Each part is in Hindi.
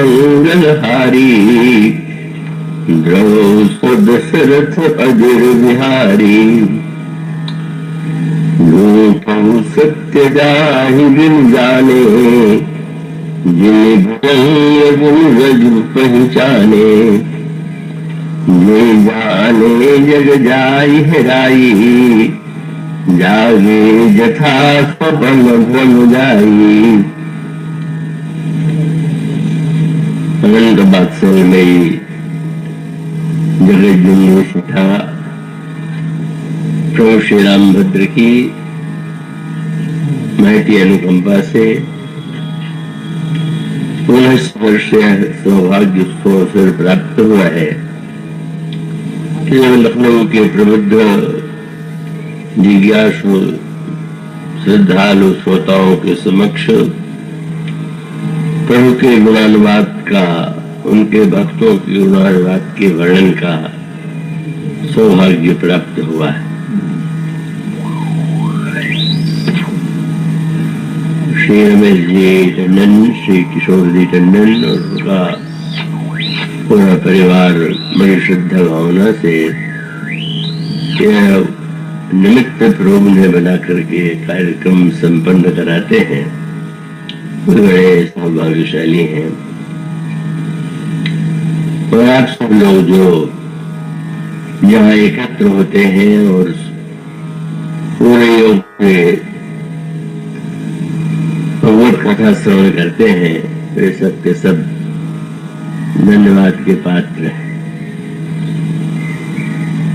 मंगलहारी, द्रौपद दशरथ अजर बिहारी। लोकहु सत्य जाहि बिन जाने, जिन गुण रजु पहचाने। ये जाने जग जाई हेराई, जागे जथा सपन भ्रम जाई। अनंत बादशाह में जगत जननी सीता प्रभु श्री रामभद्र की महती अनुकंपा से 19 वर्षीय सौभाग्य उसको अवसर प्राप्त हुआ है कि लखनऊ के प्रबुद्ध जिज्ञासु श्रद्धालु श्रोताओं के समक्ष प्रभु के गुणानुवाद का, उनके भक्तों के गुणानुवाद के वर्णन का सौभाग्य प्राप्त हुआ है। श्री रमेश जी टंडन, श्री किशोर जी टंडन और उनका पूरा परिवार बड़ी श्रद्धा भावना से यह निमित्त प्रभु ने बना करके कार्यक्रम संपन्न कराते हैं, बड़े सौभाग्यशाली हैं। और आप सब लोग जो यहाँ एकत्र होते हैं और पूरे योग से भगवत कथा श्रवण करते हैं, वे सब के सब धन्यवाद के पात्र हैं।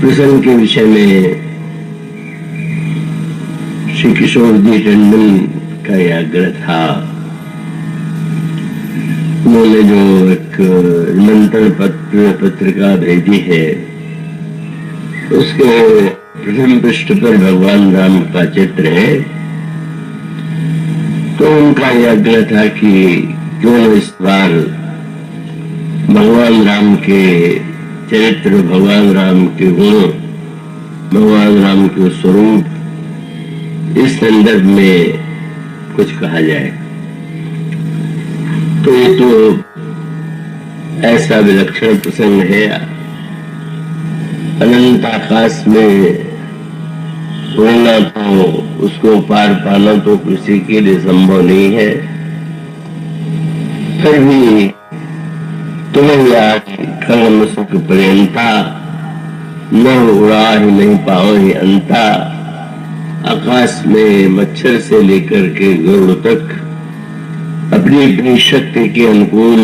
प्रसंग के विषय में श्री किशोर जी टंडन का यह आग्रह था। उन्होंने जो एक निमंत्रण पत्रिका भेजी है, उसके प्रथम पृष्ठ पर भगवान राम का चित्र है। तो उनका यह आग्रह था कि क्यों न इस बार भगवान राम के चरित्र, भगवान राम के गुण, भगवान राम के स्वरूप, इस संदर्भ में कुछ कहा जाए। तो ये तो ऐसा विलक्षण प्रसंग है, अनंत आकाश में उड़ना तो, उसको पार पाना तो किसी के लिए संभव नहीं है। फिर भी तुम्हें याद खगम सुख पर्यंता, न उड़ा ही नहीं पाओ ही अंता। आकाश में मच्छर से लेकर के गरुड़ तक अपनी अपनी शक्ति के अनुकूल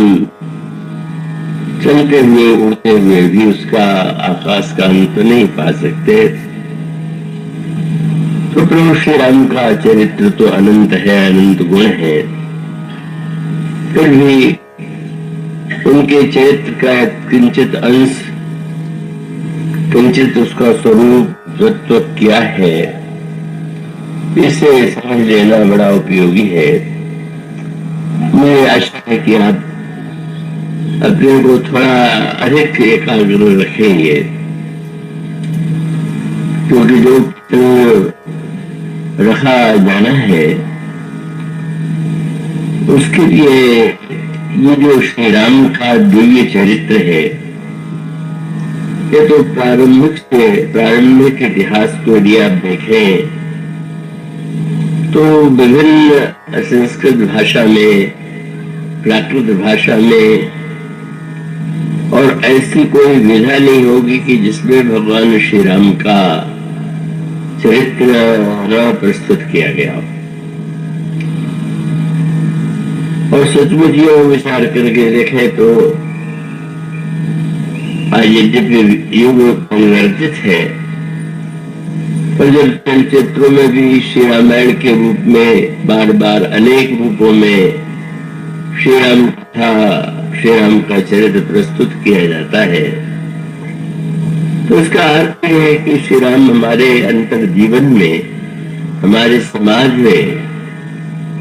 चलते हुए उड़ते हुए भी उसका आकाश का अंत नहीं पा सकते। तो प्रभु श्री राम का चरित्र तो अनंत है, अनंत गुण है। फिर भी उनके चरित्र का किंचित अंश, किंचित उसका स्वरूप तत्व क्या है, इसे समझ लेना बड़ा उपयोगी है। मैं आशा है कि आप अपने को थोड़ा अधिक एकाग्र रखेंगे, क्योंकि जो रखा जाना है उसके लिए ये जो श्री राम का दिव्य चरित्र है, ये तो प्रारंभिक इतिहास को यदि आप देखें तो विभिन्न संस्कृत भाषा में, प्राकृत भाषा में, और ऐसी कोई विधा नहीं होगी कि जिसमें भगवान श्री राम का चरित्र न प्रस्तुत किया गया। और सचमुच ये विचार करके देखें तो आज यद्यपि युग परिवर्तित है, पर जब चलचित्रों में भी श्री रामायण के रूप में बार बार अनेक रूपों में श्री राम का चरित्र प्रस्तुत किया जाता है, तो इसका अर्थ यह है कि श्री राम हमारे अंतर जीवन में, हमारे समाज में,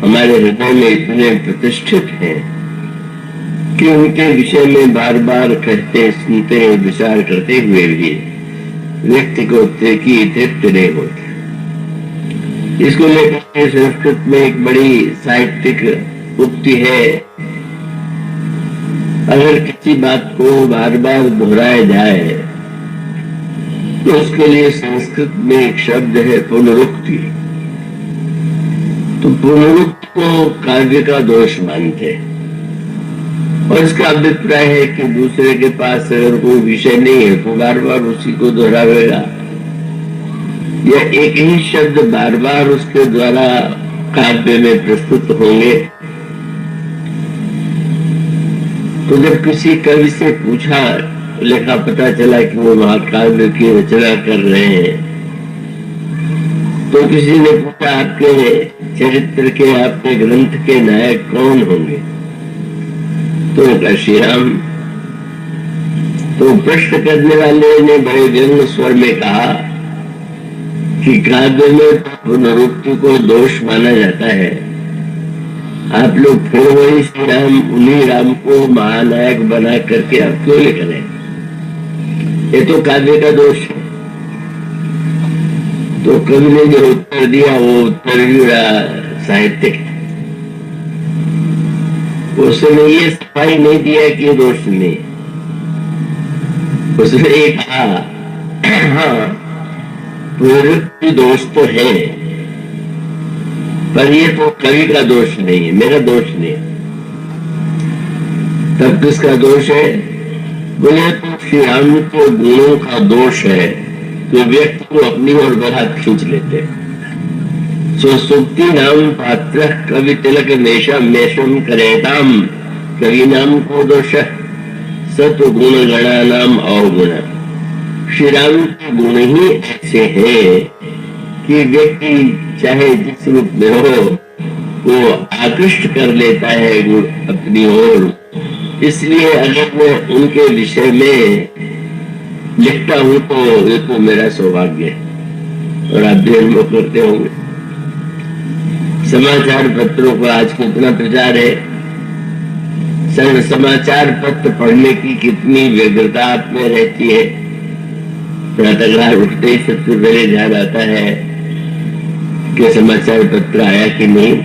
हमारे हृदय में इतने प्रतिष्ठित हैं कि उनके विषय में बार बार कहते, सुनते, विचार करते हुए भी व्यक्ति को तृप्त नहीं होती। इसको लेकर संस्कृत में एक बड़ी साहित्यिक उक्ति है अगर किसी बात को बार बार दोहराया जाए तो उसके लिए संस्कृत में एक शब्द है पुनरुक्ति। तो पुनरुक्ति को काव्य का दोष मानते हैं और इसका अभिप्राय है कि दूसरे के पास अगर कोई विषय नहीं है तो बार बार उसी को दोहरावेगा या एक ही शब्द बार बार उसके द्वारा काव्य में प्रस्तुत होंगे। तो जब किसी कवि से पूछा, लिखा, पता चला कि वो महाकाव्य की रचना कर रहे हैं, तो किसी ने पूछा आपके चरित्र के, आपके ग्रंथ के नायक कौन होंगे? तो कहा श्री राम। तो प्रश्न करने वाले ने बड़े व्यंग्य स्वर में कहा कि काव्य में पुनरुक्ति को दोष माना जाता है, आप लोग फिर वही श्री राम, उन्हीं राम को महानायक बना करके आप क्यों लिख रहे हैं? ये तो काव्य का दोष है। तो कवि ने जो उत्तर दिया वो उत्तर भी साहित्यिक है। उसने ये सफाई नहीं दिया कि ये दोष नहीं, उसने ये कहा हाँ प्रवृत्ति दोष तो है पर ये तो कवि का दोष नहीं है, मेरा दोष नहीं है। तब किसका दोष है? बोले तो श्री राम के गुणों का दोष है जो व्यक्ति को अपनी ओर बड़ा खींच लेते। सुक्ति नाम पात्र कवि तिलक मेषम करेताम कवि नाम को दोष सत्व गुण गणा नाम अवगुण। श्री राम के गुण ही ऐसे हैं कि व्यक्ति चाहे जिस रूप में हो वो आकृष्ट कर लेता है गुण अपनी ओर। इसलिए अगर मैं उनके विषय में लिखता हूं तो ये तो मेरा सौभाग्य है। और आप भी अनुभव करते होंगे, समाचार पत्रों का आज कितना प्रचार है, समाचार पत्र पढ़ने की कितनी व्यग्रता आप में रहती है। प्रातःकाल उठते ही सबसे पहले ध्यान आता है कि समाचार पत्र आया कि नहीं।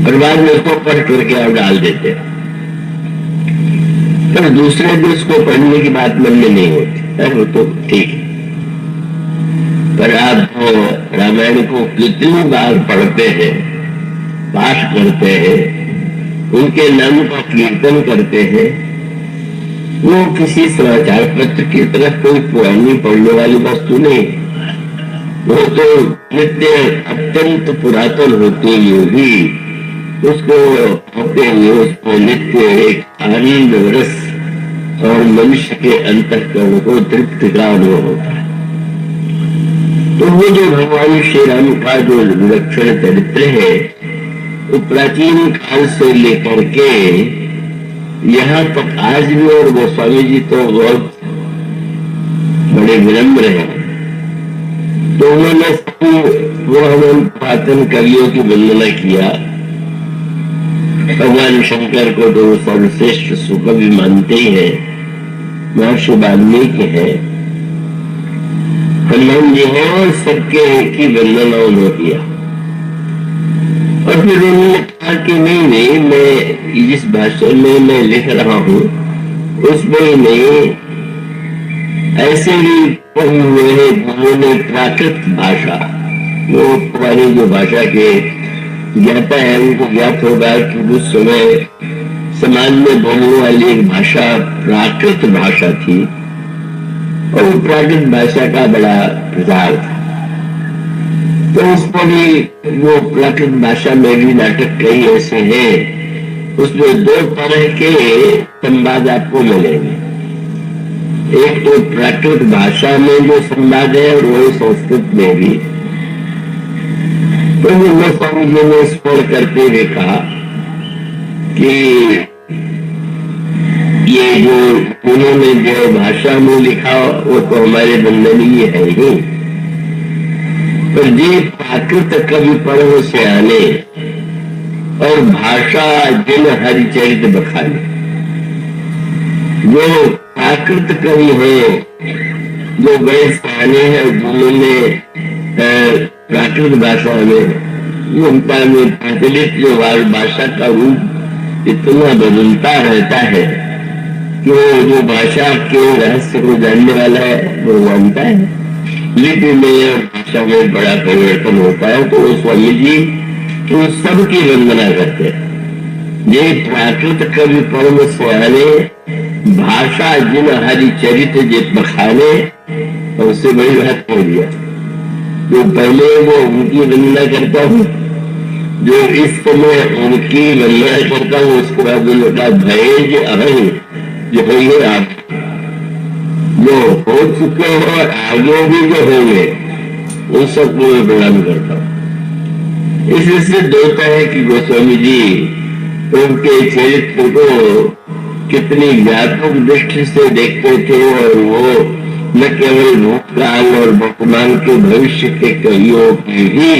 और बाद में उसको पढ़ करके आप डाल देते, पर दूसरे दिन उसको पढ़ने की बात मन में नहीं होती। वो तो ठीक है, पर आप रामायण को कितनी बार पढ़ते हैं, पाठ करते हैं, उनके नाम का कीर्तन करते हैं, वो किसी समाचार पत्र की तरफ कोई पुरानी पढ़ने वाली वस्तु नहीं। वो तो नित्य अत्यंत पुरातन होते हुए भी उसको होते हुए उसको नित्य एक आनंद रस और मनुष्य के अंतःकरण को तृप्ति का अनुभव होता है। तो वो जो भगवान श्री राम का जो विलक्षण चरित्र है वो प्राचीन काल से लेकर के यहाँ तक आज भी, और गोस्वामी जी तो बहुत बड़े विनम्र हैं, तो उन्होंने पुरातन कवियों की वंदना किया। भगवान शंकर को तो सर्वश्रेष्ठ सुकवि मानते ही है, महर्षि वाल्मीकि है, हनुमान जी है, और सबके एक ही वंदना उन्होंने किया। और फिर उन्होंने कहा कि नहीं, मैं जिस भाषा में मैं लिख रहा हूँ उसमें नहीं, ऐसे भी पढ़े हुए हैं जिन्होंने प्राकृत भाषा, वो पुरानी जो भाषा के ज्ञाता है उनको ज्ञात होगा कि उस समय समाज में बोलने वाली एक भाषा प्राकृत भाषा थी और वो प्राकृत भाषा का बड़ा प्रचार था। तो उसमें भी वो प्राकृत भाषा में भी नाटक कई ऐसे हैं, उसमें दो तरह के संवाद आपको मिलेंगे। एक तो प्राकृत भाषा में जो संवाद है और वही संस्कृत में भी। तो गोस्वामी जी ने स्पष्ट करते हुए कहा कि ये जो उन्होंने जो भाषा में लिखा वो तो हमारे वंदनीय है ही, पर जे प्राकृत कवि पढ़ो से आने और भाषा जिन हरिचरित बखाने। जो प्राकृत कवि है, जो बड़े सियाने हैं, जिन्होंने प्राकृत भाषा में जनता में प्रचलित जो भाषा का रूप इतना बदलता रहता है कि वो जो भाषा के रहस्य को जानने वाला है वो जानता है। लिपि में और भाषा में बड़ा परिवर्तन होता है। तो स्वामी जी तो सबकी वंदना करते हैं। ये प्राकृत कवि परम सुहाने, भाषा जिन हरि चरित्र जित बखाने, और उससे बड़ी बात हो दिया। जो पहले वो उनकी वंदना करता हूँ, जो इस समय उनकी वंदना करता हूँ, उसके बाद उनका भय अहं जो होंगे आप जो हो चुके हैं और आगे भी जो होंगे उन सबको मैं प्रणाम करता हूँ। इससे सिद्ध होता है कि गोस्वामी जी उनके चरित्र को कितनी व्यापक दृष्टि से देखते थे और वो न केवल भूतकाल और वर्तमान के भविष्य के कवियों की भी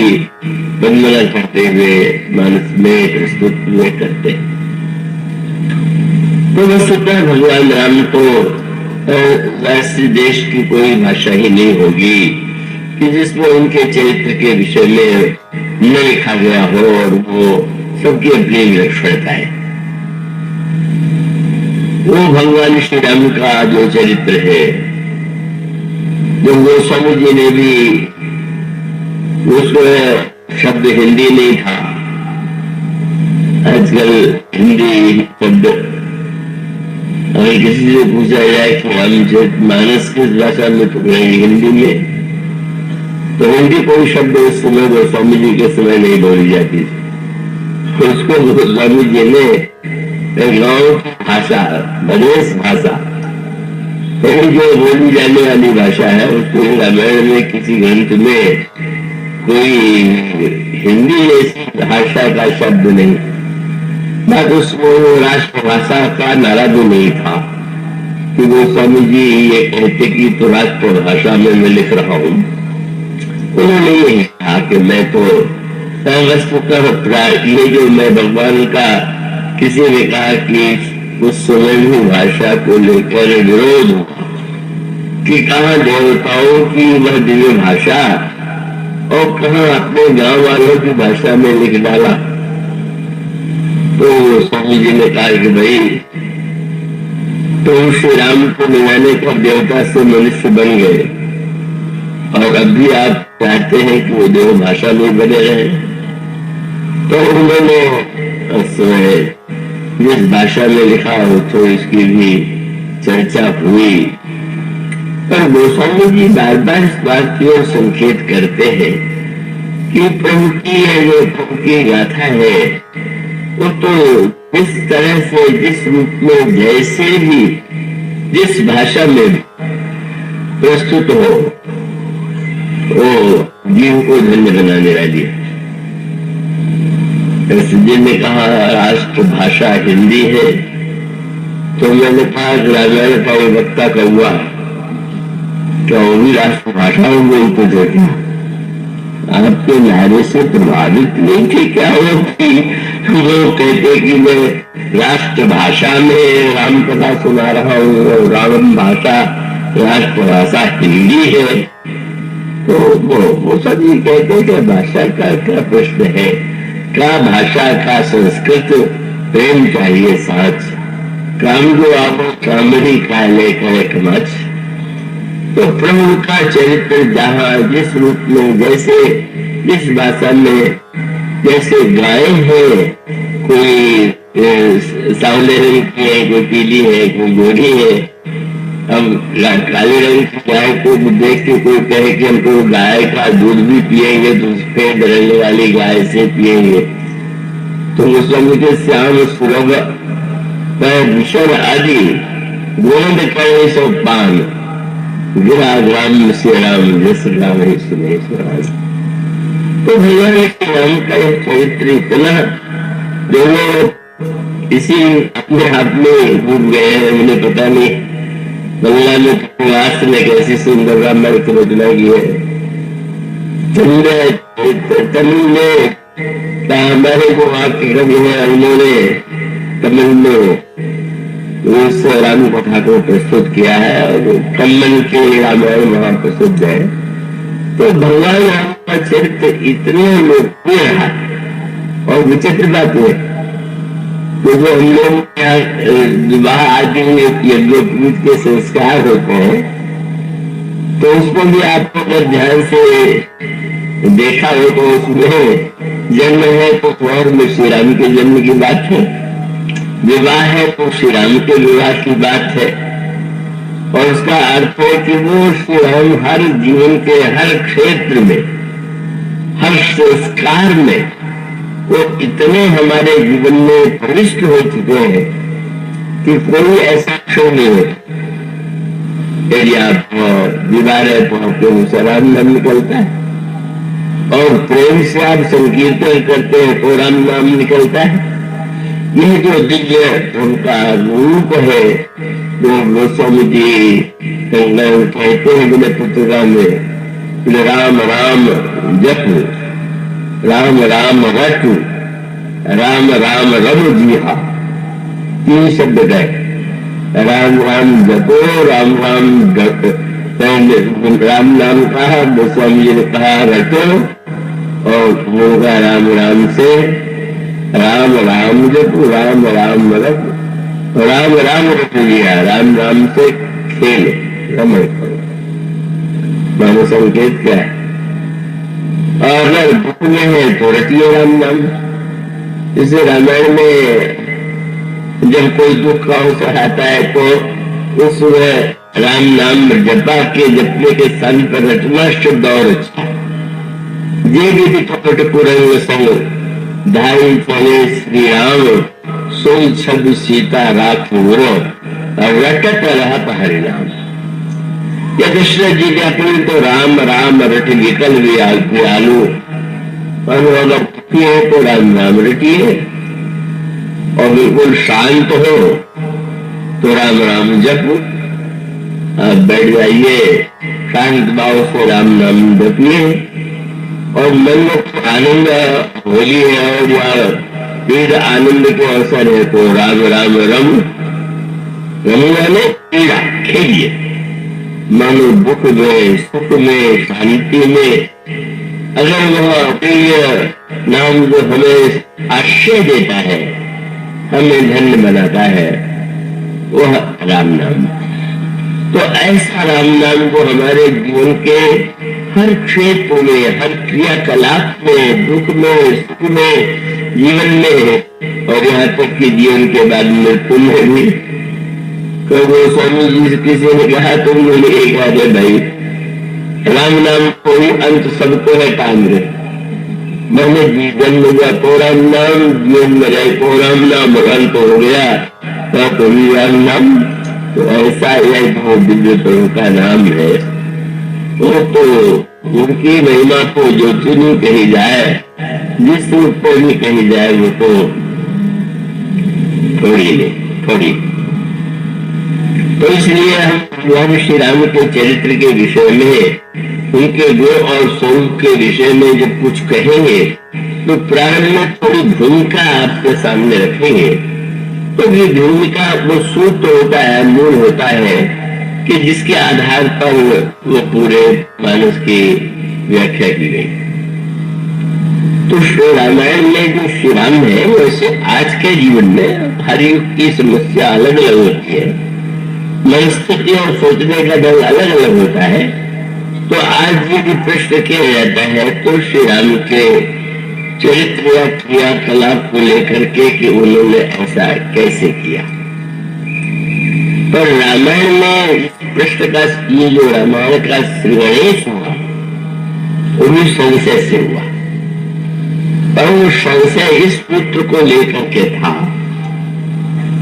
वंदना करते हुए मानस में प्रस्तुत हुए करते। तो वस्तुतः भगवान राम तो ऐसे देश की कोई भाषा ही नहीं होगी कि जिसमें उनके चरित्र के विषय में न लिखा गया हो और वो सबकी अपनी विलक्षणता है। वो भगवान श्री राम का जो चरित्र है, जो गोस्वामी जी ने भी, उसमें शब्द हिंदी नहीं था। आजकल हिंदी शब्द अगर किसी से पूछा जाए कि हम मानस किस भाषा में पकड़ेंगे, हिंदी में, तो हिंदी कोई शब्द उस समय गोस्वामी जी के समय नहीं बोली जाती थी। तो उसको गोस्वामी जी ने गाँव की भाषा, मधेश भाषा, जो बोली जाने वाली भाषा है, उसको रामायण में किसी ग्रंथ में कोई हिंदी ऐसी भाषा का शब्द नहीं, बात उसमें राष्ट्रभाषा का नारा भी नहीं था कि गोस्वामी जी ये कहते कि तो राष्ट्रभाषा में मैं लिख रहा हूँ। उन्होंने यही कहा कि मैं तो वस्तुतः ये जो मैं भगवान का, किसी ने कहा कि उस समय भी भाषा को लेकर विरोध हुआ कि कहाँ देवताओं की वह दिव्य भाषा और कहाँ अपने गांव वालों की भाषा में लिख डाला। तो स्वामी जी ने कहा कि भाई तो श्री राम को मिलाने पर देवता से मनुष्य बन गए और अब भी आप चाहते हैं कि वो देव भाषा में बने रहे। तो उन्होंने उस समय जिस भाषा में लिखा हो तो इसकी भी चर्चा हुई। पर गोस्वामी जी बार बार इस बात की ओर संकेत करते हैं कि प्रभु की जो प्रभु की गाथा है वो तो जिस तरह से, जिस रूप में, जैसे भी, जिस भाषा में प्रस्तुत हो, वो जीव को धन्य बनाने वाली है। जिनने कहा राष्ट्र भाषा हिंदी है, तो मैंने कहा रामायण का ये वक्ता कौआ क्या वो भी राष्ट्र भाषा हो गई? तो देखा आपके नारे से प्रभावित नहीं थे क्या वो कहते कि मैं राष्ट्र भाषा में राम कथा सुना रहा हूँ और रावण भाषा, राष्ट्र भाषा हिंदी है। तो वो सभी कहते कि भाषा का क्या प्रश्न है, क्या भाषा का संस्कृत प्रेम चाहिए साथ, काम जो आप कामड़ी का लेकर एक मच। तो प्रभु का चरित्र जहाँ जिस रूप में, जैसे जिस भाषा में जैसे गाय है, कोई सांवले रंग की है, कोई पीली है, कोई गोरी है। अब काले रंग की गाय को देख के कोई कहे कि हमको गाय का दूध भी पिएंगे तो सफेद रंग वाली गाय से पिएंगे, तो गोस्वामी के श्याम सुलभ भीषण आदि गोविंद करे सो पान गिरा ग्राम से राम जस राम ही सुने स्वराज। तो भगवान श्री राम का यह चरित्र इतना जो इसी अपने आप में डूब गए हैं, उन्हें पता नहीं बंगला में वास्त ने कैसी सुंदर रामायण की रचना की है। तमिल में हमारे को वाक्य कवि है, उन्होंने तमिल में उस राम कथा को प्रस्तुत किया है और कम्मन के रामायण वहां प्रसिद्ध है। तो भगवान राम का चरित्र इतने लोकप्रिय रहा। और विचित्र बात है क्योंकि हम लोग यहाँ विवाह आदि यज्ञोपवीत के संस्कार होते हैं, तो उसमें भी आपको अगर ध्यान से देखा हो तो उसमें जन्म है तो कुंवर में श्री राम के जन्म की बात है, विवाह है तो श्री राम के विवाह की बात है। और उसका अर्थ है कि वो श्री राम हर जीवन के हर क्षेत्र में, हर संस्कार में वो इतने हमारे जीवन में प्रविष्ट हो चुके हैं कि कोई ऐसा क्षण नहीं होता। यदि आप विवाह है तो आपके मुझसे राम नाम निकलता है, और प्रेम से आप संकीर्तन करते हैं तो राम नाम निकलता है। यह जो दिव्य उनका रूप है जो गोस्वामी जी कहते हैं बिना पुत्रिका में, राम राम जप, राम राम रटु, राम राम रम जिहा, 3 शब्द गए। राम राम जपो, राम राम राम नाम कहा, गोस्वामी जी ने कहा रटो, और होगा राम राम से राम राम जपो, राम राम रटो, राम राम रट लिया, राम राम से खेलो, रमण करो। मानो संकेत क्या है? और अगर दुख में है तो रटिए राम नाम। इसे रामायण में जब कोई दुख का अवसर आता है तो उस राम नाम जपा के जपने के स्थान पर रटना शब्द और अच्छा। जे भी कपट पुरंग संग धाई चले श्री राम, सोई छद सीता राख रटत रहत हरि नाम। या दशरथ जी कहते तो राम राम रट विकल आलू, अगर रटिए तो राम राम रटिए, और बिल्कुल शांत हो तो राम राम जप। आप बैठ जाइए, शांत भाव से राम नाम जपिए, और मन में आनंद, होली है या फिर आनंद के अवसर है तो राम राम रम, रमुआ ने पीड़ा खेलिए। मानो दुख में, सुख में, शांति में अगर वह प्रिय नाम जो हमें आश्रय देता है, हमें धन्य बनाता है, वह राम नाम। तो ऐसा राम नाम को हमारे जीवन के हर क्षेत्र में, हर क्रियाकलाप में, दुख में, सुख में, जीवन में, और यहाँ तक कि जीवन के बाद मृत्यु में भी। गोस्वामी जी से किसी ने कहा तो उन्होंने एक कहा भाई राम नाम कोई अंत सबको है कांग्रेस, मैंने जीवन में गया तो राम नाम, जीवन में जाए तो राम नाम, अंत हो गया तो भी राम नाम। तो ऐसा यह जो दिव्य प्रभु का नाम है वो तो उनकी महिमा तो जो चुनी कही जाए, जिस रूप पर भी कही जाए वो तो थोड़ी नहीं, थोड़ी। तो इसलिए हम भगवान श्री राम के चरित्र के विषय में, उनके गुण और स्वरूप के विषय में जब कुछ कहेंगे तो प्रारंभ में थोड़ी भूमिका आपके सामने रखेंगे। तो ये भूमिका वो सूत्र होता है, मूल होता है कि जिसके आधार पर वो पूरे मानस की व्याख्या की गई। तो श्री रामायण में जो श्री राम है वैसे आज के जीवन में हर युग की समस्या अलग अलग होती है, मनस्थिति और सोचने का ढंग अलग अलग होता है। तो आज यदि प्रश्न किया जाता है तो श्री राम के चरित्र या क्रियाकलाप को लेकर के कि उन्होंने ऐसा कैसे किया। पर रामायण में इस प्रश्न का, ये जो रामायण का श्रीगणेश हुआ वो भी संशय से हुआ, पर वो संशय इस पुत्र को लेकर के था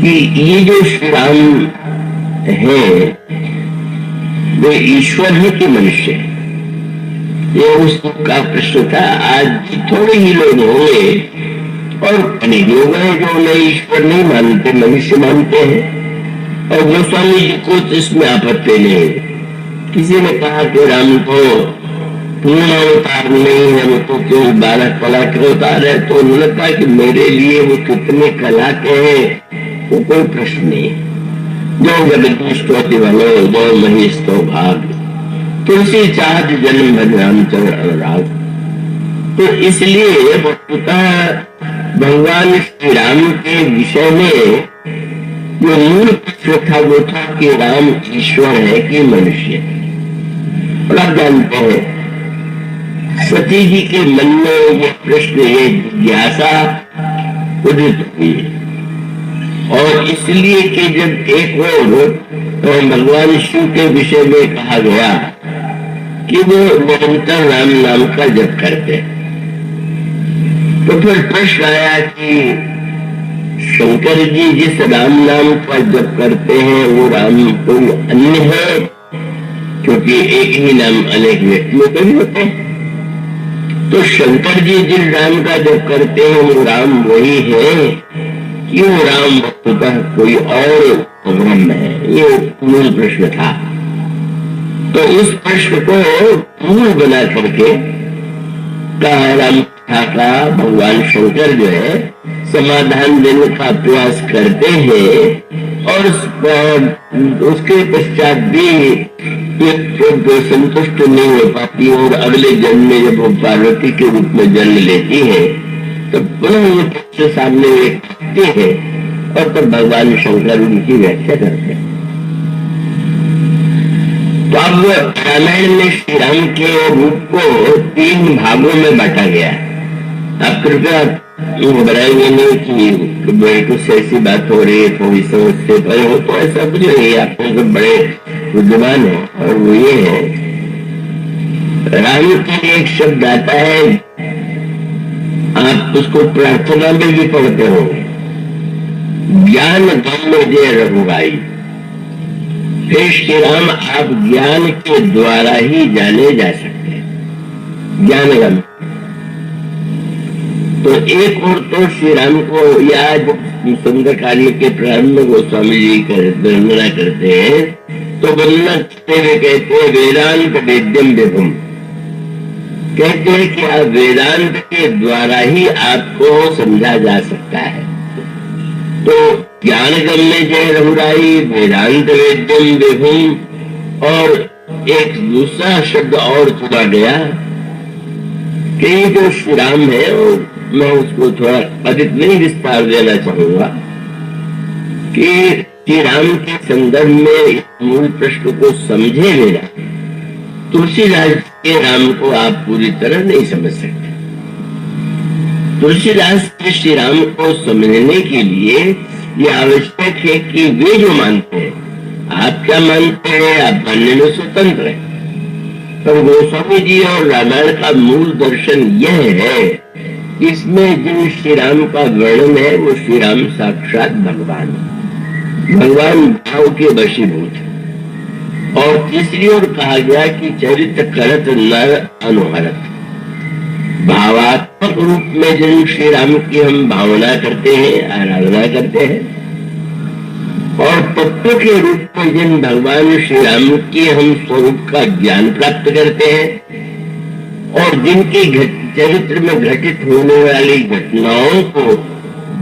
कि ये जो श्री राम है वो ईश्वर है कि मनुष्य है। ये उसका प्रश्न था। आज थोड़े ही लोग होंगे और अनेक लोग हैं जो उन्हें ईश्वर नहीं मानते, मनुष्य मानते हैं, और गोस्वामी जी को तो इसमें आपत्ति नहीं। किसी ने कहा कि राम को पूर्ण अवतार नहीं है, वो तो केवल 12 कला के अवतार है। तो उन्होंने कहा कि मेरे लिए वो कितने कला के हैं वो कोई प्रश्न नहीं है। जो जगदीश स्तोति भलो, जो महेश तो भाग, तुलसी चाहत जन्म भज रामचंद्र अनुराग। तो इसलिए वस्तुतः भगवान श्री राम के विषय में जो मूल प्रश्न था वो था कि राम ईश्वर है कि मनुष्य है। और आप जानते हैं सती जी के मन में ये प्रश्न, ये जिज्ञासा उदित हुई, और इसलिए कि जब एक और भगवान शिव के विषय में कहा गया कि वो निरंतर राम नाम का जप करते, तो फिर प्रश्न आया कि शंकर जी जिस राम नाम का जप करते हैं वो राम कोई अन्य है, क्योंकि एक ही नाम अनेक व्यक्तियों के भी होते हैं। तो शंकर जी जिस राम का जप करते हैं वो राम वही है कि वो राम वस्तुतः कोई और ब्रह्म है? ये मूल प्रश्न था। तो उस प्रश्न को मूल बना करके राम का भगवान शंकर जो है समाधान देने का प्रयास करते हैं, और उसके पश्चात भी संतुष्ट नहीं हो पाती, और अगले जन्म में जब वो पार्वती के रूप में जन्म लेती है तो पुनः ये प्रश्न सामने रखते हैं, और तब भगवान शंकर उनकी व्याख्या करते हैं। तो अब रामायण में श्री राम के रूप को 3 भागों में बांटा गया है। आप कृपया बताएंगे नहीं कि कुछ ऐसी बात हो रही है थोड़ी समझते परे हो, तो ऐसा कुछ नहीं। आप सब बड़े बुद्धिमान है, और वो ये है राम के लिए एक शब्द आता है, आप उसको प्रार्थना में भी पढ़ते होंगे, ज्ञान गम्य जय रघुराई। फिर श्री राम आप ज्ञान के द्वारा ही जाने जा सकते हैं, ज्ञान गम्य। तो एक और तो श्री राम को याद सुंदरकांड के प्रारंभ में गोस्वामी जी वर्णना करते हैं, तो वर्णना करते हुए कहते हैं वेदांत वेद्यम विभुम, कहते हैं कि आप वेदांत के द्वारा ही आपको समझा जा सकता है। तो ज्ञान गम्य जय रघुराई, वेदांत वेद्यम विभुम, और एक दूसरा शब्द और चुना गया कि जो श्री राम है मैं उसको थोड़ा अधिक नहीं विस्तार देना चाहूंगा कि श्री राम के संदर्भ में मूल प्रश्न को समझे बिना तुलसीदास के राम को आप पूरी तरह नहीं समझ सकते। तुलसीदास के श्री राम को समझने के लिए ये आवश्यक है कि वे जो मानते हैं, आप क्या मानते हैं आप मानने में स्वतंत्र है, पर गोस्वामी जी और रामायण का मूल दर्शन यह है, इसमें जिन श्री राम का वर्णन है वो श्री राम साक्षात भगवान, भगवान भाव के वशीभूत। और तीसरी ओर कहा गया कि चरित्र करत नर अनुहरत, भावात्मक रूप में जिन श्री राम की हम भावना करते हैं, आराधना करते हैं, और तत्व के रूप में जिन भगवान श्री राम की हम स्वरूप का ज्ञान प्राप्त करते हैं, और जिनकी चरित्र में घटित होने वाली घटनाओं को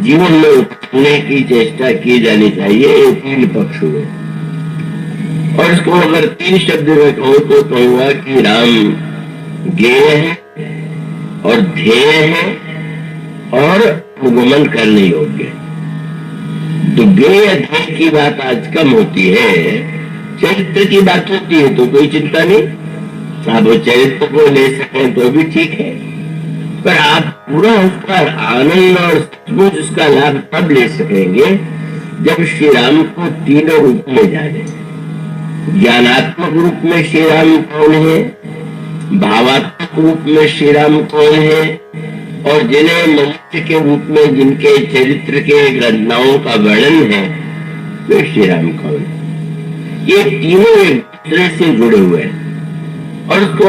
जीवन में उतारने की चेष्टा की जानी चाहिए, ये 3 पक्ष हुए। और इसको अगर 3 शब्द में कहूं तो कहूंगा कि राम ज्ञेय है और ध्येय है और अनुगमन करने योग्य। तो ज्ञेय ध्येय की बात आज कम होती है, चरित्र की बात होती है तो कोई चिंता नहीं, आप वो चरित्र को ले सकें तो भी ठीक है, पर आप पूरा उसका आनंद और सचमुच उसका लाभ तब ले सकेंगे जब श्री राम को 3 रूप में जाने। ज्ञानात्मक रूप में श्री राम कौन है, भावात्मक रूप में श्री राम कौन है, और जिन्हें मनुष्य के रूप में जिनके चरित्र के घटनाओं का वर्णन है वे श्री राम कौन है। ये तीनों एक दूसरे से जुड़े हुए हैं। और उसको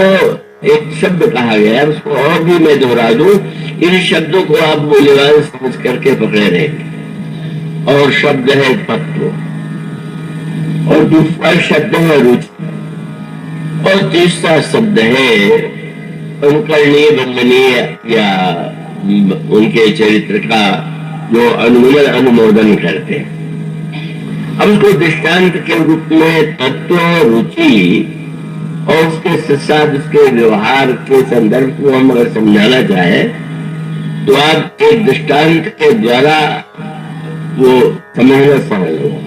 एक शब्द कहा गया है, उसको और भी मैं दोहरा दूं, इन शब्दों को आप मूल्यवान समझ करके पकड़े रहेंगे। और शब्द है तत्व, और दूसरा शब्द है रुचि, और तीसरा शब्द है अनुकरणीय वंदनीय या उनके चरित्र का जो अनुमोदन करते हैं। अब उसको दृष्टांत के रूप में तत्व, रुचि और उसके साथ उसके व्यवहार के संदर्भ को हम अगर समझाना चाहे तो आप एक दृष्टांत के द्वारा वो समझना सरल होगा।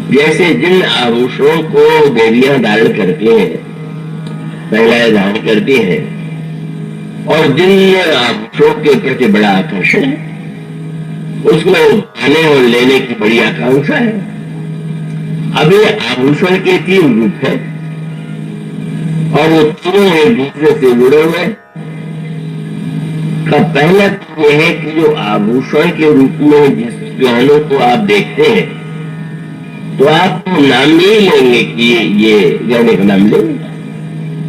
जैसे जिन आभूषणों को देवियां धारण करती हैं, महिलाएं धारण करती हैं, और जिन आभूषणों के प्रति बड़ा आकर्षण है, उसको पाने और लेने की बड़ी आकांक्षा है। अब ये आभूषण के 3 रूप है और वो तीनों एक दूसरे से जुड़े हुए। का पहला तो यह है कि जो आभूषण के रूप में जिस गहनों को आप देखते हैं तो आप नाम नहीं लेंगे कि ये गहने का नाम लेंगे,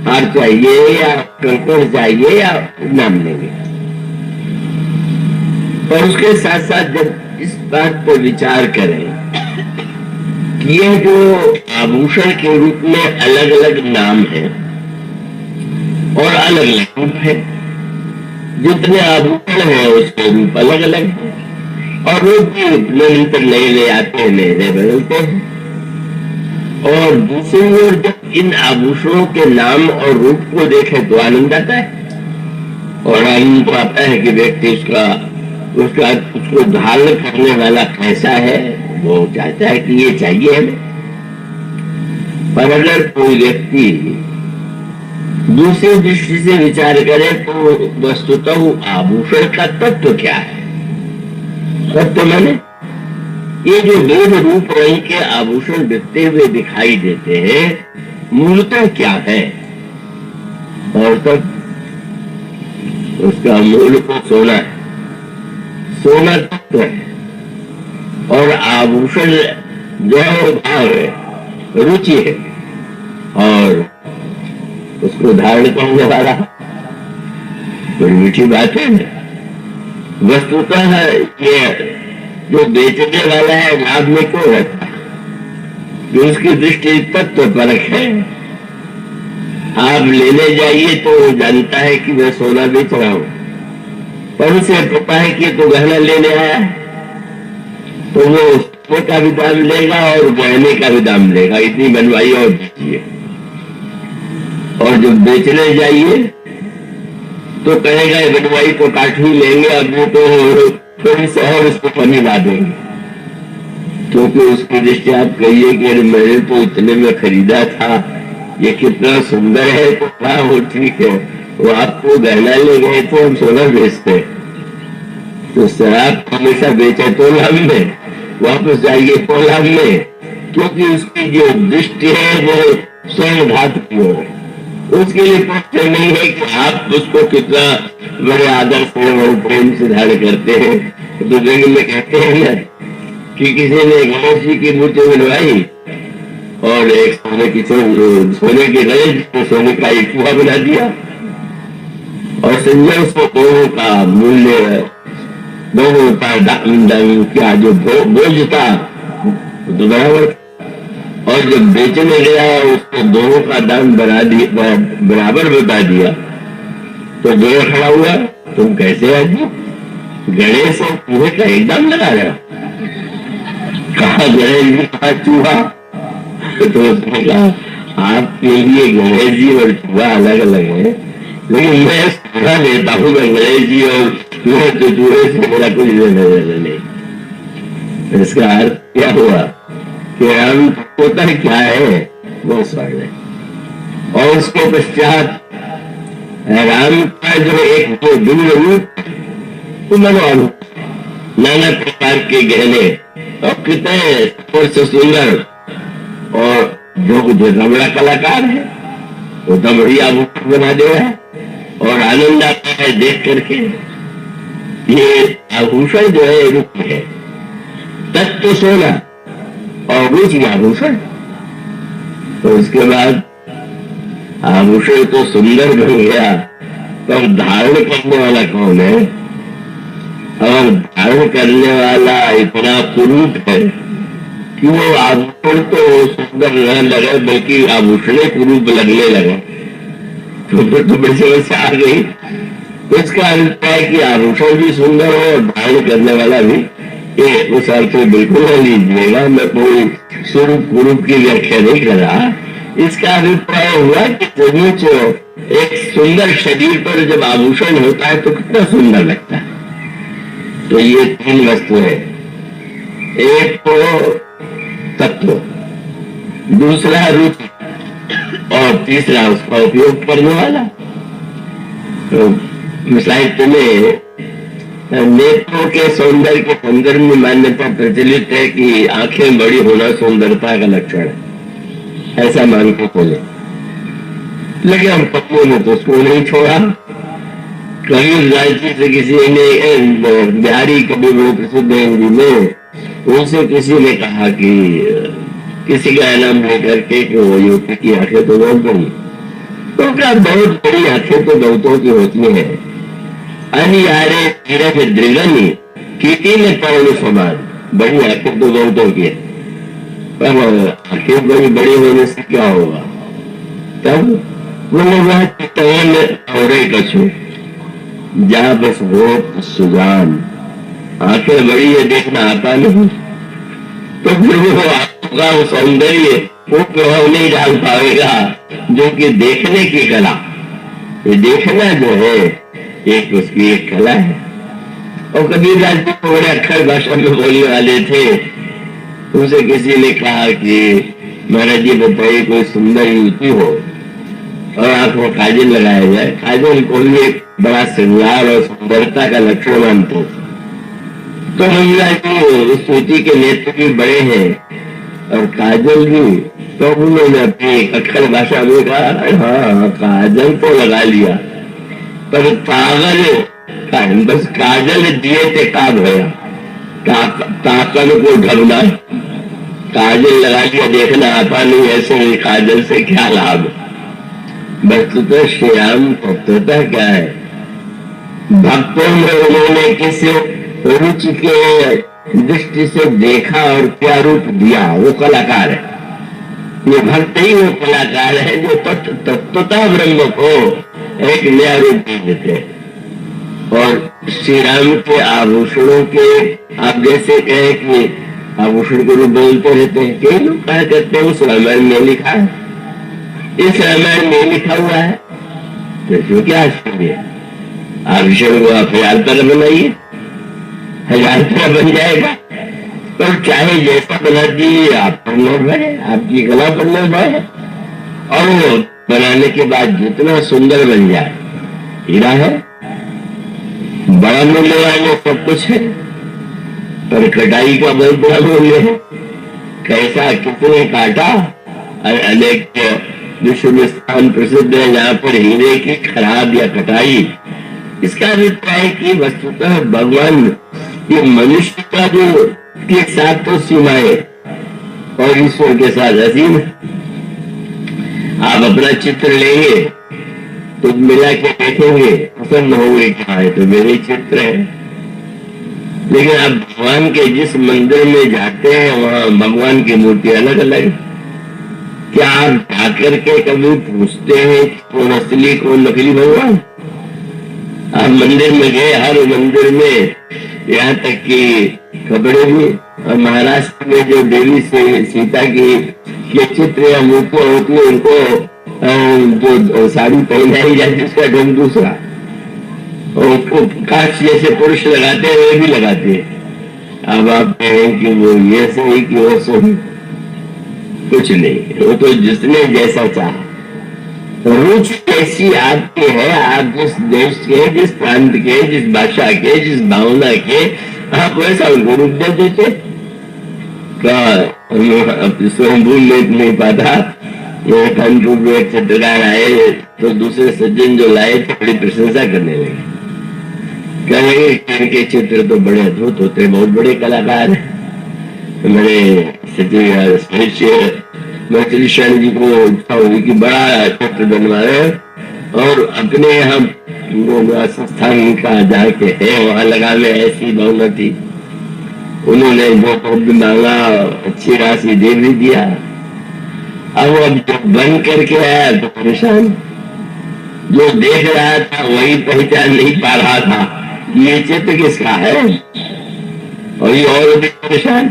हार चाहिए या कंकड़ चाहिए या नाम लेंगे। पर उसके साथ साथ जब इस बात पर विचार करें कि ये जो आभूषण के रूप में अलग अलग नाम है और अलग अलग रूप है, जितने आभूषण है उसके रूप अलग अलग है और रूप भी निरंतर नए नए आते हैं, नए नए बदलते हैं। और दूसरी ओर जब इन आभूषणों के नाम और रूप को देखे तो आनंद आता है, और आनंद तो आता है कि व्यक्ति उसको धारण करने वाला कैसा है, वो चाहता है कि ये चाहिए हमें। पर अगर कोई व्यक्ति दूसरी दृष्टि से विचार करे तो वस्तुतः आभूषण का तत्व क्या है? तत्व माने ये जो वेद रूप रंग के आभूषण दिखते हुए दिखाई देते हैं, मूलतः क्या है? और तब उसका मूल को सोना है, सोना तत्व है, और आभूषण जो है भाव है, रुचि है, और उसको धारण करने वाला बड़ी मीठी बात है। वस्तुतः ये जो बेचने वाला है लाभ में क्यों रहता है? कि उसकी दृष्टि तत्व परख है। आप लेने जाइए तो वो जानता है कि मैं सोना बेच रहा हूं, पर उसे पता है कि तो गहना लेने आया है, तो वो सोने का भी दाम लेगा और गहने का भी दाम लेगा, इतनी बनवाई और बेचिए। और जब बेचने जाइए तो कहेगा बनवाई तो काट ही लेंगे, अब वो तो थोड़ी सी और उसको कमी ला देंगे, क्योंकि उसकी दृष्टि आप कहिए कि मैंने तो इतने में खरीदा था, ये कितना सुंदर है, तो हाँ वो ठीक है, वो आपको गहना ले गए तो हम सोना बेचते। तो शराब हमेशा बेचे तो लाभ में, वापस जाइए तो लाभ में, क्योंकि उसकी जो दृष्टि है वो स्वर्ण धातु की ओर है। उसके लिए प्रश्न नहीं है कि आप उसको कितना बड़े आदर से और प्रेम से धारण करते हैं। तो जंग में कहते हैं ना कि किसी ने गणेश जी की मूर्ति बनवाई और एक सोने की गणेश सोने का एक चूहा बना दिया, और संजय उसको दोनों का मूल्य, दोनों का क्या जो बोझ था तो बराबर, और जब बेचने गया उसको दोनों का दाम बराबर बता दिया तो दोनों खड़ा हुआ, तुम कैसे आदमी गणेश और चूहे का एक दाम लगा रहे हो? कहा गणेश जी, कहा चूहा। तो उसने कहा आपके लिए गणेश जी और चूहा अलग अलग है, लेकिन मैं सोना लेता हूँ, मैं गणेश जी और चूहे से मेरा कुछ लेना देना नहीं। इसका अर्थ क्या हुआ कि राम होता क्या है? वो स्वर्ण है। और उसके पश्चात राम का जो एक दिव्य रूप, तो मनो नाना प्रकार के गहने और कितने से सुंदर, और जो रमणा कलाकार है वो तो बढ़िया आभूषण बना दे रहा है, और आनंद आता है देख करके। ये आभूषण जो है रूप है, तत्व सोना और रुचि आभूषण। तो उसके बाद आभूषण तो सुंदर बन गया, पर धारण करने वाला कौन है? और धारण करने वाला इतना कुरूप है कि वो आभूषण तो सुंदर न लगे बल्कि आभूषण कुरूप लगने लगे। तो फिर तो बड़ी समस्या आ गई। तो इसका अर्थ है कि आभूषण भी सुंदर हो और धारण करने वाला भी। ये उस अर्थ में बिल्कुल न लीजिएगा, मैं कोई स्वरूप कुरूप की व्याख्या नहीं कर रहा, इसका अभिप्राय हुआ कि सचमुच एक सुंदर शरीर पर जब आभूषण होता है तो कितना सुंदर लगता है। तो ये तीन वस्तु है, एक तो तत्व, दूसरा रुचि, और तीसरा उसका उपयोग करने वाला। तो साहित्य में नेत्रों के सौंदर्य के संदर्भ में मान्यता प्रचलित है कि आंखें बड़ी होना सुंदरता का लक्षण है, ऐसा मान के चले। लेकिन हम पत्नियों ने तो उसको नहीं छोड़ा। कबीर रांची से किसी ने, बिहारी कबीर बड़े प्रसिद्ध है हिंदी में, उनसे किसी ने कहा कि किसी का नाम लेकर के कि वो युवती की आंखें तो बहुत बड़ी, तो क्या बहुत बड़ी आंखें तो बहुतों की होती है। अनियारे तीरथ दृगनी कीटी में पौन समान, बड़ी आंखें तो बहुतों की है, पर आंखें बड़ी बड़ी होने से क्या होगा। तब बोले वह चितवन और कछु जा बस हो सुजान, आंखें बड़ी है देखना आता नहीं, तो फिर वो आपका वो सौंदर्य वो प्रभाव नहीं डाल पाएगा जो कि देखने की कला। ये देखना जो है एक उसकी एक कला है। और कबीर राज को बड़े अक्षर भाषा में बोलने वाले थे। उनसे किसी ने कहा कि महाराज जी बताइए कोई सुंदर युवती हो और आंखों काजल लगाया जाए। काजल को भी एक बड़ा श्रृंगार और सुंदरता का लक्षण मानते। तो महिला की उस युवती के नेत्र भी बड़े हैं और काजल भी, तो उन्होंने अपनी अक्षर भाषा में कहा हाँ काजल तो लगा लिया, पर कागल बस काजल दिए थे का भया, ताकल को ढलना, काजल लगा लिया देखना आता नहीं, ऐसे काजल से क्या लाभ। वस्तुतः श्याम तत्वता क्या है, भक्तों में उन्होंने किसी रुचि के दृष्टि से देखा और क्या रूप दिया, वो कलाकार है। ये भक्त ही वो कलाकार है जो तत्वता ब्रह्म को एक नया रूप दे देते। और श्री राम के आभूषणों के आप जैसे कहे कि आभूषण को रूप बोलते रहते हैं, कई लोग कहा करते हैं उस रामायण में लिखा है, इस रामायण में लिखा हुआ है, तो क्या आश्चर्य। आभूषण को आप 1000 तरह बनाइए, 1000 तरह बन जाएगा, पर चाहे जैसा बना दीजिए आप पर निर्भर है, आपकी कला पर निर्भर है। और वो बनाने के बाद जितना सुंदर बन जाए, हीरा है, बड़ा मूल्यवान है, सब कुछ है, पर कटाई का बहुत बड़ा मूल्य है। कैसा कितने काटा, अनेक विश्व में स्थान प्रसिद्ध है जहाँ पर हीरे की खराब या कटाई। इसका अभिप्राय कि वस्तुतः भगवान ये मनुष्य का जो के साथ तो सीमाएं और ईश्वर के साथ असीम। आप अपना चित्र लेंगे तो मिला के देखेंगे, पसंद होंगे क्या है तो मेरे चित्र है। लेकिन आप भगवान के जिस मंदिर में जाते हैं वहां भगवान की मूर्ति अलग अलग। क्या आप जाकर के कभी पूछते हैं कौन असली कौन नकली भगवान? आप मंदिर में गए, हर मंदिर में यहाँ तक कि कपड़े भी, और महाराष्ट्र में जो देवी से सीता की चित्र या मूर्तियां होती है उनको जो साड़ी पहनाई जाती है उसका ढंग दूसरा, और उसको काश जैसे पुरुष लगाते हैं वे भी लगाते हैं। अब आप कहें कि वो ये सही कि वो सही, कुछ नहीं, वो तो जिसने जैसा चाहा। रुचि कैसी आपकी है, आप जिस देश के, जिस प्रांत के, जिस भाषा के, जिस भावना के, आप वैसा उनको रूप दे देते। स्वयं नहीं पाता। ये कानपुर में एक चित्रकार आए तो दूसरे सज्जन जो लाए थे बड़ी प्रशंसा करने लगे, कहने लगे इनके चित्र तो बड़े अद्भुत होते, बहुत बड़े कलाकार हैं। मेरे सचिव मैथिली शरण जी को इच्छा हुई कि बड़ा चित्र बनवाए और अपने यहाँ संस्थान का जहाँ के है वहां लगाने, ऐसी भावना थी। उन्होंने जो मांगा अच्छी राशि दे भी दिया। अब जब बन करके आया तो परेशान, जो देख रहा था वही पहचान नहीं पा रहा था ये चित्र किसका है, और ये और भी परेशान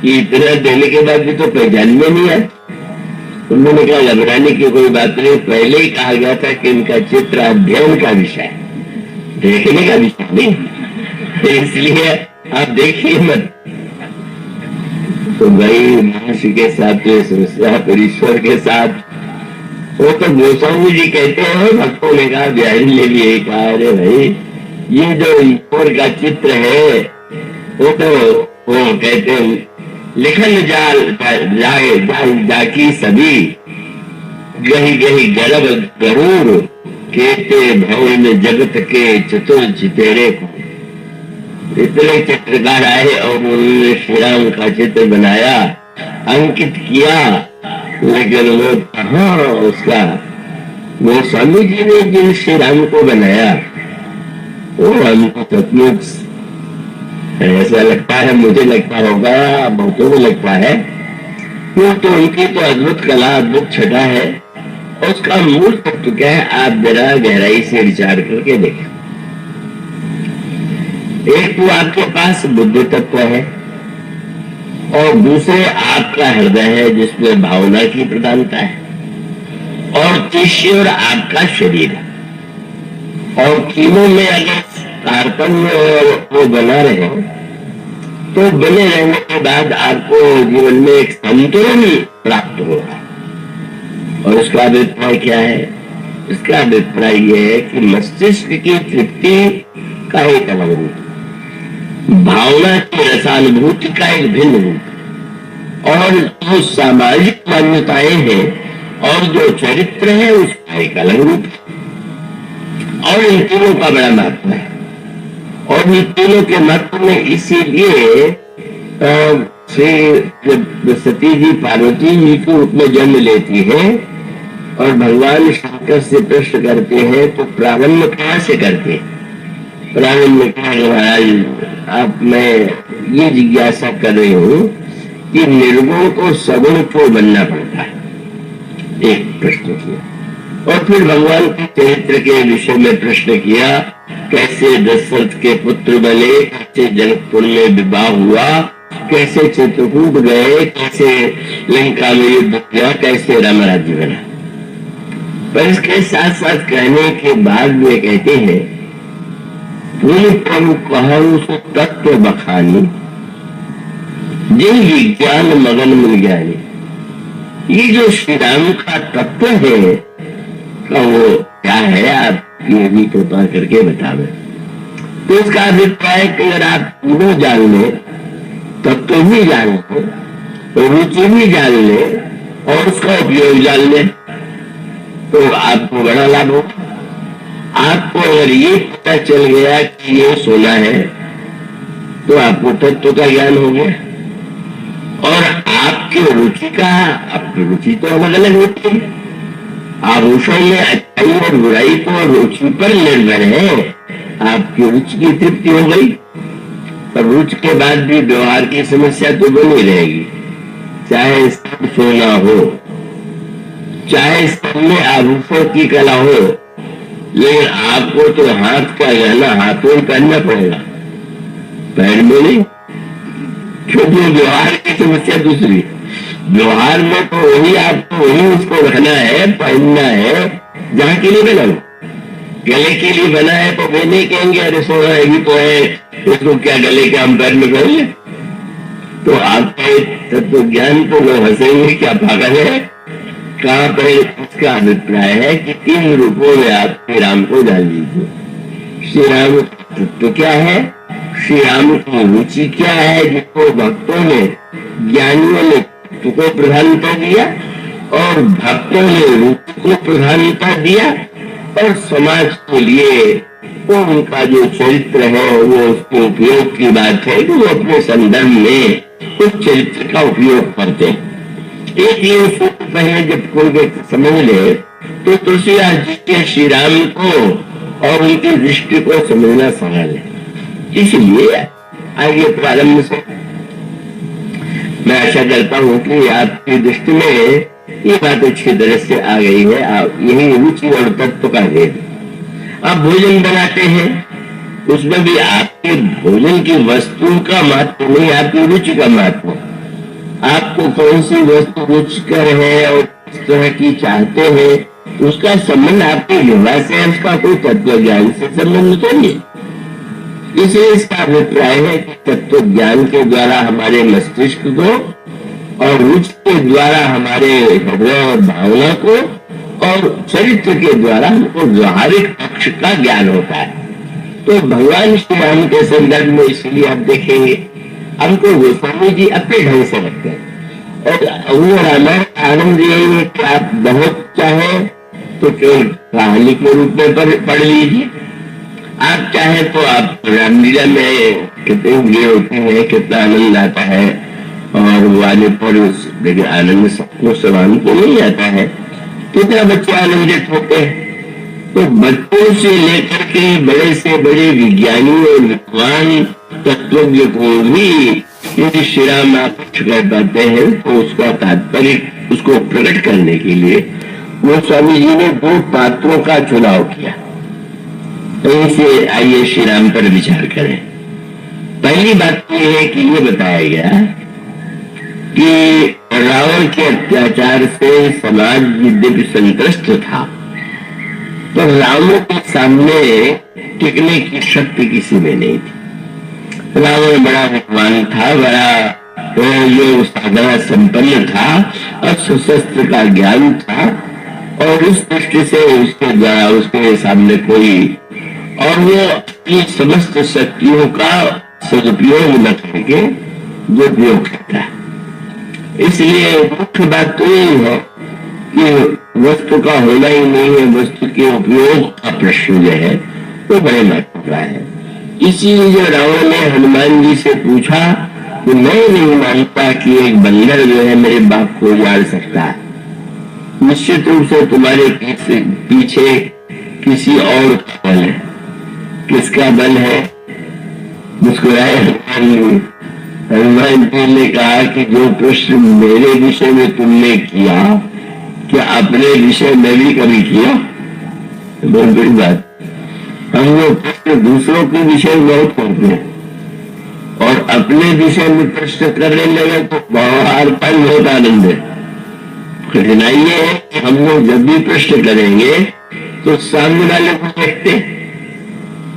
कि इतना देने के बाद भी तो पहचान में नहीं आए। उन्होंने कहा घबराने की कोई बात नहीं, पहले ही कहा गया था कि इनका चित्र अध्ययन का विषय है, देखने का विषय नहीं, इसलिए आप देखिए मत। तो भाई महर्षि के साथ तो समस्या, पर ईश्वर के साथ वो तो गोस्वामी जी कहते हैं, भक्तों ने कहा, बिहारी ने भी यही कहा, अरे भाई ये जो ईश्वर का चित्र है वो तो वो कहते हैं लिखन जाकी सभी गही गही गर्भ गरूर कहते भवन जगत के चतुर चितेरे को। इतने चित्रकार आए और उन्होंने श्री राम का चित्र बनाया, अंकित किया, लेकिन वो कहाँ उसका, वो स्वामी जी ने जिन श्री राम को बनाया वो हमको सचमुच ऐसा लगता है, मुझे लगता होगा, बहुतों को लगता है, क्यों तो उनकी तो अद्भुत कला, अद्भुत छटा है। उसका मूल तत्व क्या है, आप जरा गहराई से विचार करके देखें। एक तो आपके पास बुद्धि तत्व है और दूसरे आपका हृदय है जिसमें भावना की प्रधानता है, और तीसरी ओर आपका शरीर है। और तीनों में अगर कार्पण्य वो बना रहे तो बने रहने के बाद आपको जीवन में एक संतुलन प्राप्त होगा। और उसका अभिप्राय क्या है? इसका अभिप्राय यह है कि मस्तिष्क की तृप्ति का एक अलग रूप, भावना की रसानुभूति का एक भिन्न रूप, और जो सामाजिक मान्यताएं हैं और जो चरित्र है उसका एक अलग रूप, और इन तीनों का बड़ा महत्व है। और इन तीनों के महत्व में इसीलिए श्री सती जी पार्वती जी के रूप में जन्म लेती है और भगवान शंकर से प्रश्न करते हैं, तो प्रारंभ कहाँ से करते हैं? प्रारंभ में कहा, महाराज आप, मैं ये जिज्ञासा कर रही हूँ कि निर्गुण को सगुण क्यों बनना पड़ता है, एक प्रश्न किया। और फिर भगवान के चरित्र के विषय में प्रश्न किया, कैसे दशरथ के पुत्र बने, कैसे जनकपुर में विवाह हुआ, कैसे चित्रकूट गए, कैसे लंका में युद्ध किया, कैसे राम राज्य बना। पर इसके साथ साथ कहने के बाद वे कहते हैं, पूर्ण प्रभु कहु सो तत्व बखानी, जिन विज्ञान मगन मिल ज्ञानी। ये जो श्री राम का तत्व है का वो क्या है, आप ये भी कृपा करके बतावे। तो इसका अभिप्राय कि अगर आप तीनों जान ले, तत्व भी जान ले, रुचि भी जान ले और उसका उपयोग जान ले, तो आपको बड़ा लाभ होगा। आपको अगर ये पता चल गया कि ये सोना है तो आपको तत्व का ज्ञान हो गया। और आपकी रुचि का, आपकी रुचि तो अलग अलग होती है, आभूषण में अच्छाई और बुराई तो रुचि पर निर्भर है। आपकी रुचि की तृप्ति हो गई, पर रुचि के बाद भी व्यवहार की समस्या तो बनी रहेगी, चाहे सब सोना हो, चाहे सब में आभूषण की कला हो, लेकिन आपको तो हाथ का गहना हाथों में पहनना पड़ेगा, पैर में नहीं, क्योंकि व्यवहार की समस्या दूसरी। व्यवहार में तो वही आपको वही उसको रखना है, पहनना है जहाँ के लिए बना। गले के लिए बना है तो वे नहीं कहेंगे अरे सोना है भी तो है, इसको क्या गले के हम पैर में पहन ले। तो आपका तत्व ज्ञान तो लोग हंसेंगे, क्या पागल है, कहाँ पर। इसका अभिप्राय है कि तीन रूपों में आप श्री राम को जान लीजिए। श्री राम तत्व क्या है, श्री राम की रुचि क्या है, जिसको भक्तों ने, ज्ञानियों ने को प्रधानता दिया और भक्तों ने रुचि को प्रधानता दिया, और समाज के लिए वो उनका जो चरित्र है वो उसके उपयोग की बात है कि वो अपने संदर्भ में उस चरित्र का उपयोग करते हैं। एक ये पहले जब कोई व्यक्ति समझ ले तो तुलसीदास जी के श्री राम को और उनकी दृष्टि को समझना सरल है। इसलिए आगे प्रारंभ से मैं आशा करता हूँ कि आपकी दृष्टि में ये बात अच्छी तरह से आ गई है। आप यही रुचि और तत्व का भेद। आप भोजन बनाते हैं, उसमें भी आपके भोजन की वस्तु का महत्व नहीं, आपकी रुचि का महत्व। आपको कौन सी वस्तु रुचिकर है और तरह की चाहते हैं तो उसका संबंध आपके विवाह से, उसका कोई तत्व ज्ञान से संबंध तो नहीं। इसलिए इसका अभिप्राय है कि तत्व ज्ञान के द्वारा हमारे मस्तिष्क को और रुचि के द्वारा हमारे हृदय और भावना को और चरित्र के द्वारा हमको व्यवहारिक पक्ष का ज्ञान होता है। तो भगवान श्री राम के संदर्भ में इसलिए आप देखेंगे हमको गोस्वामी जी अपने ढंग से रखते हैं। और वो रामायण आनंद यही है कि आप बहुत चाहे तो केवल कहानी के रूप में पढ़ लीजिए, आप चाहे तो आप रामलीला में कितने ये होते हैं, कितना आनंद आता है। और वाले पर देखिए आनंद सबको समान को नहीं आता है, कितना बच्चे आनंदित होते हैं। तो बच्चों से लेकर के बड़े से बड़े विज्ञानी और विद्वान तत्वज्ञ को भी यदि श्री राम आप कुछ कर पाते हैं तो उसका तात्पर्य उसको प्रकट करने के लिए वो स्वामी जी ने 2 पात्रों का चुनाव किया। तो इसे आइए श्री राम पर विचार करें। पहली बात यह है कि ये बताया गया कि रावण के अत्याचार से समाज यद्यपि संत्रस्त था तो रावण के सामने टिकने की शक्ति किसी में नहीं थी। रावण बड़ा विद्वान था, बड़ा योग साधना संपन्न था और सशस्त्र का ज्ञान था और उस दृष्टि से उसके द्वारा उसके सामने कोई और वो अपनी समस्त शक्तियों का सदुपयोग न करके दुरुपयोग करता है। इसलिए मुख्य बात तो यही है कि वस्तु का होना ही नहीं है, वस्तु के उपयोग का प्रश्न जो है वो बड़े महत्व का है। इसीलिए जो रावण ने हनुमान जी से पूछा कि मैं नहीं मानता कि एक बंदर जो है मेरे बाप को उजाड़ सकता है, निश्चित रूप से तुम्हारे पीछे किसी और का बल है। किसका बल है? मुस्कुराए हनुमान जी ने कहा कि जो प्रश्न मेरे विषय में तुमने किया क्या अपने विषय में भी कभी किया? बहुत बड़ी बात। हम लोग प्रश्न दूसरों के विषय में बहुत करते हैं और अपने विषय में प्रश्न करने लगे तो बहुत आनंद है। कठिनाई ये है कि हम लोग जब भी प्रश्न करेंगे तो सामने वाले को देखते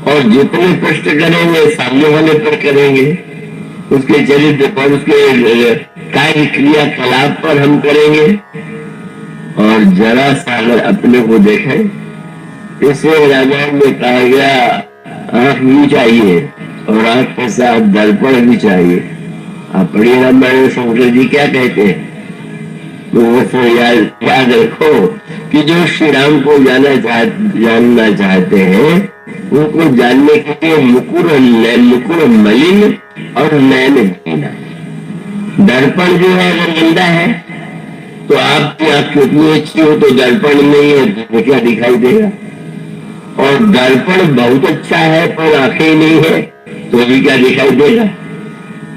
और जितने प्रश्न करेंगे सामने वाले पर करेंगे, उसके चरित्र पर, उसके कार्य क्रियाकलाप पर हम करेंगे और जरा सा अगर अपने को देखें। इसे रामायण में कहा गया आंख भी चाहिए और आंख के साथ दर्पण भी चाहिए। आप पढ़िए रामायण, शंकर जी क्या कहते हैं तो वो याद रखो कि जो श्री राम को जानना चाहते हैं उनको जानने के लिए मुकुर मलिन और नयन भीना। दर्पण जो है अगर गंदा है तो आपकी आंख कितनी अच्छी हो तो दर्पण नहीं है तो क्या दिखाई देगा, और दर्पण बहुत अच्छा है पर आंखें नहीं है तो भी क्या दिखाई देगा।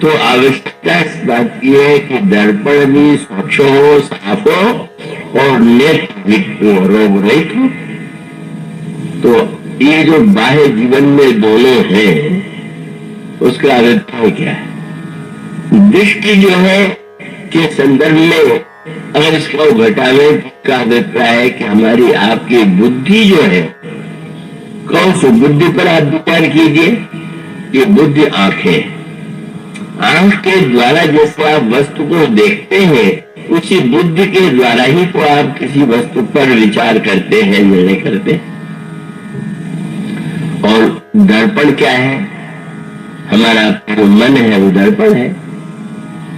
तो आवश्यकता इस बात की है कि दर्पण भी स्वच्छ हो, साफ हो और नेत्र रोग रहित हो। तो ये जो बाह्य जीवन में दोनों हैं उसका अभिप्राय क्या है? दृष्टि जो है के संदर्भ में अगर इसको घटावे का अभिप्राय है कि हमारी आपकी बुद्धि जो है, कौन सी बुद्धि पर आप विचार कीजिए। ये बुद्धि आंखें, आंख के द्वारा जैसे आप वस्तु को देखते हैं उसी बुद्धि के द्वारा ही तो आप किसी वस्तु पर विचार करते हैं, निर्णय करते हैं। और दर्पण क्या है? हमारा जो मन है वो दर्पण है।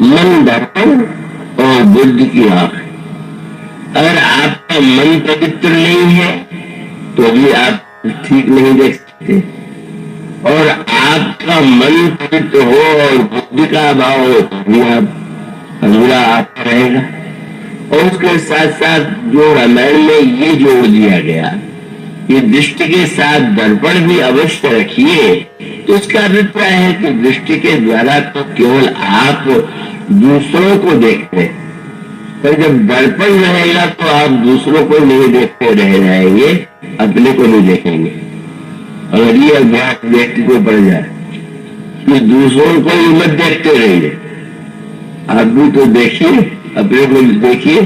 मन दर्पण और बुद्धि की आंख। अगर आपका मन पवित्र नहीं है तो भी आप ठीक नहीं देख सकते, और आपका मन पवित्र हो और बुद्धि का अभाव हो तो भी आप अधूरा आपका रहेगा। और उसके साथ साथ जो रामायण में ये जोड़ दिया गया कि दृष्टि के साथ दर्पण भी अवश्य रखिए, तो इसका अभिप्राय है कि दृष्टि के द्वारा तो केवल आप दूसरों को देखते हैं, पर जब दर्पण रहेगा तो आप दूसरों को नहीं देखते रह जाएंगे, अपने को नहीं देखेंगे। अगर ये अभ्यास व्यक्ति को पड़ जाए कि दूसरों को मत देखते रहिए, आप भी तो देखिए, अपने को देखिए।